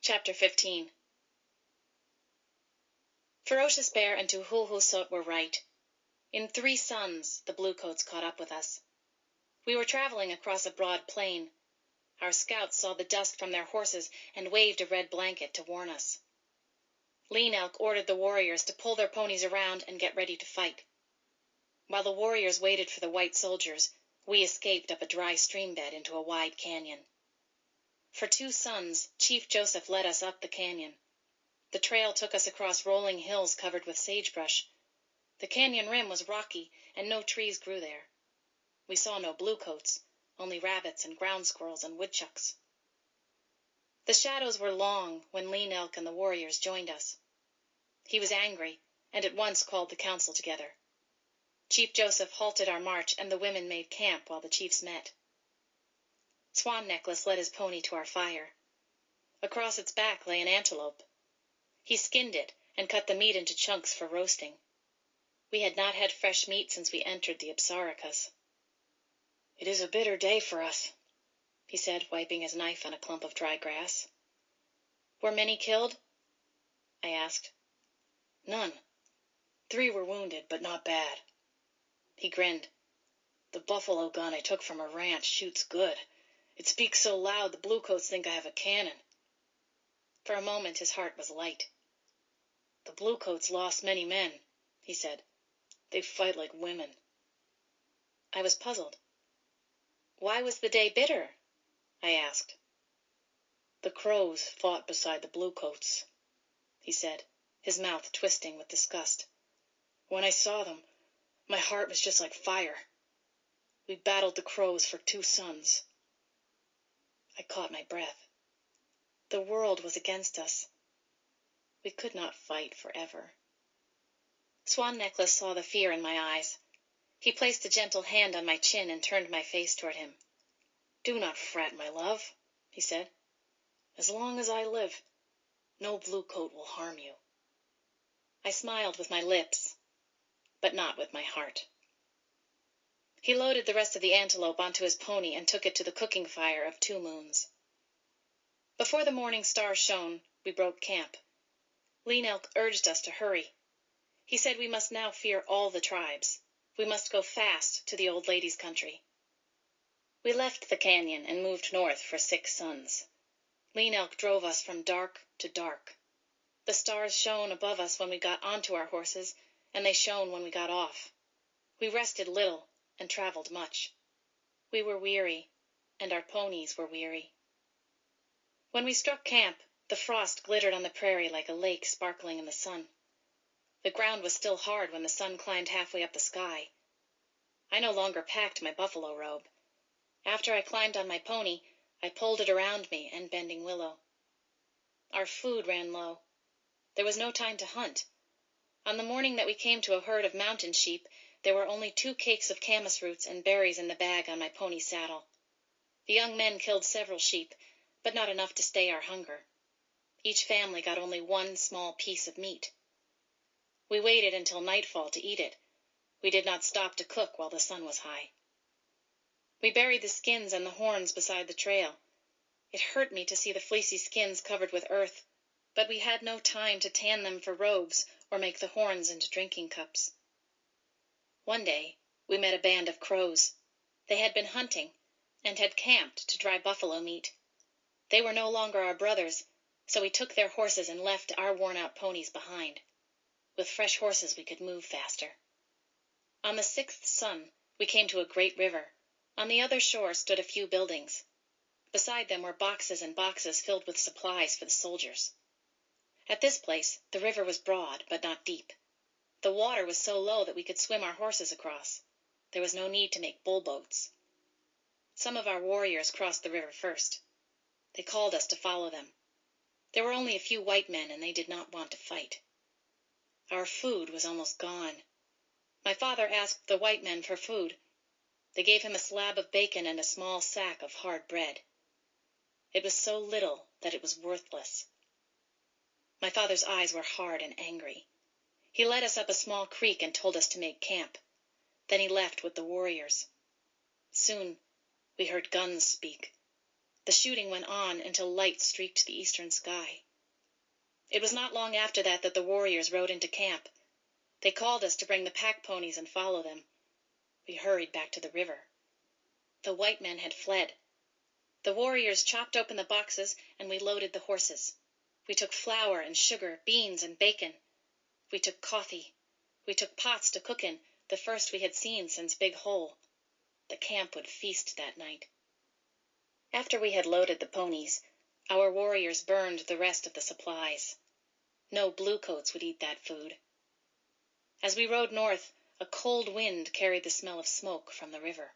Chapter 15. Ferocious Bear and Tuhulhusot were right. In 3 suns the bluecoats caught up with us. We were traveling across a broad plain. Our scouts saw the dust from their horses and waved a red blanket to warn us. Lean Elk ordered the warriors to pull their ponies around and get ready to fight. While the warriors waited for the white soldiers, we escaped up a dry stream bed into a wide canyon. For 2 suns, Chief Joseph led us up the canyon. The trail took us across rolling hills covered with sagebrush. The canyon rim was rocky, and no trees grew there. We saw no bluecoats, only rabbits and ground squirrels and woodchucks. The shadows were long when Lean Elk and the warriors joined us. He was angry, and at once called the council together. Chief Joseph halted our march, and the women made camp while the chiefs met. Swan Necklace led his pony to our fire. Across its back lay an antelope. He skinned it and cut the meat into chunks for roasting. We had not had fresh meat since we entered the Apsarikas. "It is a bitter day for us," he said, wiping his knife on a clump of dry grass. "Were many killed?" I asked. "None. 3 were wounded, but not bad." He grinned. "The buffalo gun I took from a ranch shoots good. It speaks so loud the bluecoats think I have a cannon." For a moment his heart was light. "The bluecoats lost many men," he said. "They fight like women." I was puzzled. "Why was the day bitter?" I asked. "The crows fought beside the bluecoats," he said, his mouth twisting with disgust. "When I saw them, my heart was just like fire. We battled the crows for 2 suns." I caught my breath. The world was against us. We could not fight forever. Swan Necklace saw the fear in my eyes. He placed a gentle hand on my chin and turned my face toward him. "Do not fret, my love," he said. "As long as I live, no bluecoat will harm you." I smiled with my lips, but not with my heart. He loaded the rest of the antelope onto his pony and took it to the cooking fire of 2 moons. Before the morning star shone, we broke camp. Lean Elk urged us to hurry. He said we must now fear all the tribes. We must go fast to the old lady's country. We left the canyon and moved north for 6 suns. Lean Elk drove us from dark to dark. The stars shone above us when we got onto our horses, and they shone when we got off. We rested little and traveled much. We were weary, and our ponies were weary. When we struck camp, the frost glittered on the prairie like a lake sparkling in the sun. The ground was still hard when the sun climbed halfway up the sky. I no longer packed my buffalo robe. After I climbed on my pony, I pulled it around me and Bending Willow. Our food ran low. There was no time to hunt. On the morning that we came to a herd of mountain sheep, there were only 2 cakes of camas roots and berries in the bag on my pony's saddle. The young men killed several sheep, but not enough to stay our hunger. Each family got only 1 small piece of meat. We waited until nightfall to eat it. We did not stop to cook while the sun was high. We buried the skins and the horns beside the trail. It hurt me to see the fleecy skins covered with earth, but we had no time to tan them for robes or make the horns into drinking cups. One day we met a band of crows. They had been hunting and had camped to dry buffalo meat. They were no longer our brothers, so we took their horses and left our worn-out ponies behind. With fresh horses we could move faster. On the 6th sun we came to a great river. On the other shore stood a few buildings. Beside them were boxes and boxes filled with supplies for the soldiers. At this place the river was broad, but not deep. The water was so low that we could swim our horses across. There was no need to make bull boats. Some of our warriors crossed the river first. They called us to follow them. There were only a few white men, and they did not want to fight. Our food was almost gone. My father asked the white men for food. They gave him a slab of bacon and a small sack of hard bread. It was so little that it was worthless. My father's eyes were hard and angry. He led us up a small creek and told us to make camp. Then he left with the warriors. Soon we heard guns speak. The shooting went on until light streaked the eastern sky. It was not long after that the warriors rode into camp. They called us to bring the pack ponies and follow them. We hurried back to the river. The white men had fled. The warriors chopped open the boxes, and we loaded the horses. We took flour and sugar, beans and bacon. We took coffee. We took pots to cook in, the first we had seen since Big Hole. The camp would feast that night. After we had loaded the ponies, our warriors burned the rest of the supplies. No bluecoats would eat that food. As we rode north, a cold wind carried the smell of smoke from the river.